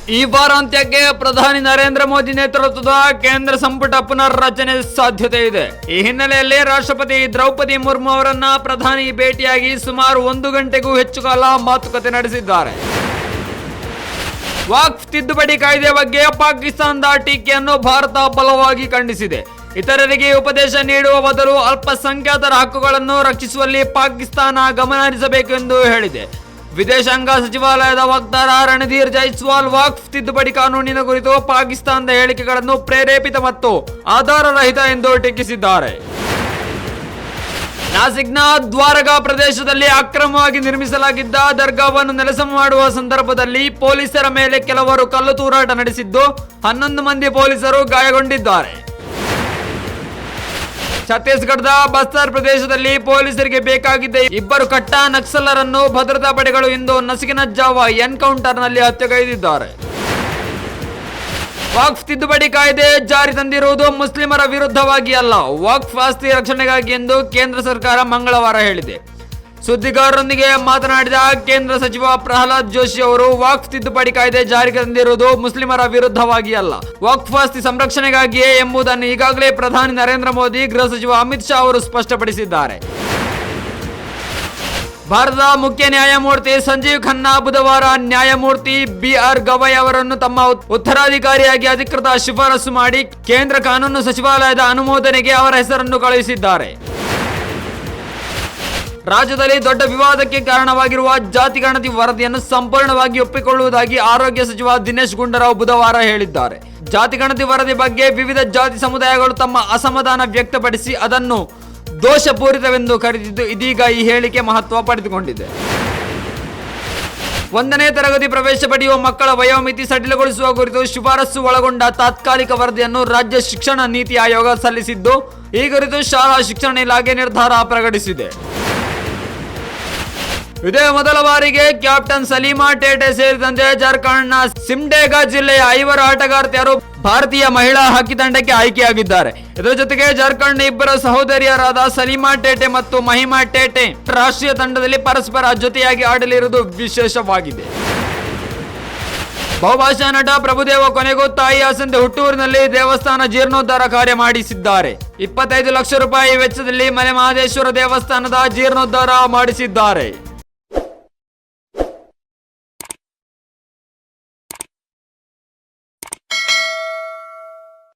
ಈ ವಾರಾಂತ್ಯಕ್ಕೆ ಪ್ರಧಾನಿ ನರೇಂದ್ರ ಮೋದಿ ನೇತೃತ್ವದ ಕೇಂದ್ರ ಸಂಪುಟ ಪುನರ್ರಚನೆ ಸಾಧ್ಯತೆ ಇದೆ. ಈ ಹಿನ್ನೆಲೆಯಲ್ಲಿ ರಾಷ್ಟ್ರಪತಿ ದ್ರೌಪದಿ ಮುರ್ಮು ಅವರನ್ನ ಪ್ರಧಾನಿ ಭೇಟಿಯಾಗಿ ಸುಮಾರು 1 ಗಂಟೆಗೂ ಹೆಚ್ಚು ಕಾಲ ಮಾತುಕತೆ ನಡೆಸಿದ್ದಾರೆ. ವಕ್ಫ್ ತಿದ್ದುಪಡಿ ಕಾಯ್ದೆ ಬಗ್ಗೆ ಪಾಕಿಸ್ತಾನದ ಟೀಕೆಯನ್ನು ಭಾರತ ಬಲವಾಗಿ ಖಂಡಿಸಿದೆ. ಇತರರಿಗೆ ಉಪದೇಶ ನೀಡುವ ಬದಲು ಅಲ್ಪಸಂಖ್ಯಾತರ ಹಕ್ಕುಗಳನ್ನು ರಕ್ಷಿಸುವಲ್ಲಿ ಪಾಕಿಸ್ತಾನ ಗಮನ ಹರಿಸಬೇಕು ಎಂದು ಹೇಳಿದೆ. ವಿದೇಶಾಂಗ ಸಚಿವಾಲಯದ ವಕ್ತಾರ ರಣಧೀರ್ ಜೈಸ್ವಾಲ್ ವಕ್ಫ್ ತಿದ್ದುಪಡಿ ಕಾನೂನಿನ ಕುರಿತು ಪಾಕಿಸ್ತಾನದ ಹೇಳಿಕೆಗಳನ್ನು ಪ್ರೇರೇಪಿತ ಮತ್ತು ಆಧಾರರಹಿತ ಎಂದು ಟೀಕಿಸಿದ್ದಾರೆ. ನಾಸಿಕ್ನ ದ್ವಾರಕಾ ಪ್ರದೇಶದಲ್ಲಿ ಅಕ್ರಮವಾಗಿ ನಿರ್ಮಿಸಲಾಗಿದ್ದ ದರ್ಗಾವನ್ನು ನೆಲಸಮ ಮಾಡುವ ಸಂದರ್ಭದಲ್ಲಿ ಪೊಲೀಸರ ಮೇಲೆ ಕೆಲವರು ಕಲ್ಲು ತೂರಾಟ ನಡೆಸಿದ್ದು 11 ಮಂದಿ ಪೊಲೀಸರು ಗಾಯಗೊಂಡಿದ್ದಾರೆ. ಛತ್ತೀಸ್ಗಢದ ಬಸ್ತರ್ ಪ್ರದೇಶದಲ್ಲಿ ಪೊಲೀಸರಿಗೆ ಬೇಕಾಗಿದ್ದ 2 ಕಟ್ಟ ನಕ್ಸಲರನ್ನು ಭದ್ರತಾ ಪಡೆಗಳು ಇಂದು ನಸುಕಿನ ಜಾವ ಎನ್ಕೌಂಟರ್ನಲ್ಲಿ ಹತ್ಯೆಗೈದಿದ್ದಾರೆ. ವಕ್ಫ್ ತಿದ್ದುಪಡಿ ಕಾಯ್ದೆ ಜಾರಿ ತಂದಿರುವುದು ಮುಸ್ಲಿಮರ ವಿರುದ್ಧವಾಗಿ ಅಲ್ಲ, ವಕ್ಫ್ ಆಸ್ತಿ ರಕ್ಷಣೆಗಾಗಿ ಎಂದು ಕೇಂದ್ರ ಸರ್ಕಾರ ಮಂಗಳವಾರ ಹೇಳಿದೆ. ಸುದ್ದಿಗಾರರೊಂದಿಗೆ ಮಾತನಾಡಿದ ಕೇಂದ್ರ ಸಚಿವ ಪ್ರಹ್ಲಾದ್ ಜೋಶಿ ಅವರು, ವಕ್ಫ್ ತಿದ್ದುಪಡಿ ಕಾಯ್ದೆ ಜಾರಿಗೆ ತಂದಿರುವುದು ಮುಸ್ಲಿಮರ ವಿರುದ್ಧವಾಗಿ ಅಲ್ಲ, ವಕ್ಫ್ ಆಸ್ತಿ ಸಂರಕ್ಷಣೆಗಾಗಿಯೇ ಎಂಬುದನ್ನು ಈಗಾಗಲೇ ಪ್ರಧಾನಿ ನರೇಂದ್ರ ಮೋದಿ, ಗೃಹ ಸಚಿವ ಅಮಿತ್ ಶಾ ಅವರು ಸ್ಪಷ್ಟಪಡಿಸಿದ್ದಾರೆ. ಭಾರತದ ಮುಖ್ಯ ನ್ಯಾಯಮೂರ್ತಿ ಸಂಜೀವ್ ಖನ್ನಾ ಬುಧವಾರ ನ್ಯಾಯಮೂರ್ತಿ BR ಗವೈ ಅವರನ್ನು ತಮ್ಮ ಉತ್ತರಾಧಿಕಾರಿಯಾಗಿ ಅಧಿಕೃತ ಶಿಫಾರಸು ಮಾಡಿ ಕೇಂದ್ರ ಕಾನೂನು ಸಚಿವಾಲಯದ ಅನುಮೋದನೆಗೆ ಅವರ ಹೆಸರನ್ನು ಕಳುಹಿಸಿದ್ದಾರೆ. ರಾಜ್ಯದಲ್ಲಿ ದೊಡ್ಡ ವಿವಾದಕ್ಕೆ ಕಾರಣವಾಗಿರುವ ಜಾತಿ ಗಣತಿ ವರದಿಯನ್ನು ಸಂಪೂರ್ಣವಾಗಿ ಒಪ್ಪಿಕೊಳ್ಳುವುದಾಗಿ ಆರೋಗ್ಯ ಸಚಿವ ದಿನೇಶ್ ಗುಂಡೂರಾವ್ ಬುಧವಾರ ಹೇಳಿದ್ದಾರೆ. ಜಾತಿ ಗಣತಿ ವರದಿ ಬಗ್ಗೆ ವಿವಿಧ ಜಾತಿ ಸಮುದಾಯಗಳು ತಮ್ಮ ಅಸಮಾಧಾನ ವ್ಯಕ್ತಪಡಿಸಿ ಅದನ್ನು ದೋಷಪೂರಿತವೆಂದು ಕರೆದಿದ್ದು ಇದೀಗ ಈ ಹೇಳಿಕೆ ಮಹತ್ವ ಪಡೆದುಕೊಂಡಿದೆ. 1ನೇ ತರಗತಿ ಪ್ರವೇಶ ಪಡೆಯುವ ಮಕ್ಕಳ ವಯೋಮಿತಿ ಸಡಿಲಗೊಳಿಸುವ ಕುರಿತು ಶಿಫಾರಸು ಒಳಗೊಂಡ ತಾತ್ಕಾಲಿಕ ವರದಿಯನ್ನು ರಾಜ್ಯ ಶಿಕ್ಷಣ ನೀತಿ ಆಯೋಗ ಸಲ್ಲಿಸಿದ್ದು, ಈ ಕುರಿತು ಶಾಲಾ ಶಿಕ್ಷಣ ಇಲಾಖೆ ನಿರ್ಧಾರ ಪ್ರಕಟಿಸಿದೆ. ಇದೇ ಮೊದಲ ಬಾರಿಗೆ ಕ್ಯಾಪ್ಟನ್ ಸಲೀಮಾ ಟೇಟೆ ಸೇರಿದಂತೆ ಜಾರ್ಖಂಡ್ನ ಸಿಮ್ಡೇಗಾ ಜಿಲ್ಲೆಯ 5 ಆಟಗಾರ್ತಿಯರು ಭಾರತೀಯ ಮಹಿಳಾ ಹಾಕಿ ತಂಡಕ್ಕೆ ಆಯ್ಕೆಯಾಗಿದ್ದಾರೆ. ಇದರ ಜೊತೆಗೆ ಜಾರ್ಖಂಡ್ನ 2 ಸಹೋದರಿಯರಾದ ಸಲೀಮಾ ಟೇಟೆ ಮತ್ತು ಮಹಿಮಾ ಟೇಟೆ ರಾಷ್ಟ್ರೀಯ ತಂಡದಲ್ಲಿ ಪರಸ್ಪರ ಜೊತೆಯಾಗಿ ಆಡಲಿರುವುದು ವಿಶೇಷವಾಗಿದೆ. ಬಹುಭಾಷಾ ನಟ ಪ್ರಭುದೇವ ಕೊನೆಗೂ ತಾಯಿ ಆಸಂದೆ ಹುಟ್ಟೂರಿನಲ್ಲಿ ದೇವಸ್ಥಾನ ಜೀರ್ಣೋದ್ಧಾರ ಕಾರ್ಯ ಮಾಡಿಸಿದ್ದಾರೆ. 25 ಲಕ್ಷ ರೂಪಾಯಿ ವೆಚ್ಚದಲ್ಲಿ ಮಲೆ ಮಹದೇಶ್ವರ ದೇವಸ್ಥಾನದ ಜೀರ್ಣೋದ್ಧಾರ ಮಾಡಿಸಿದ್ದಾರೆ.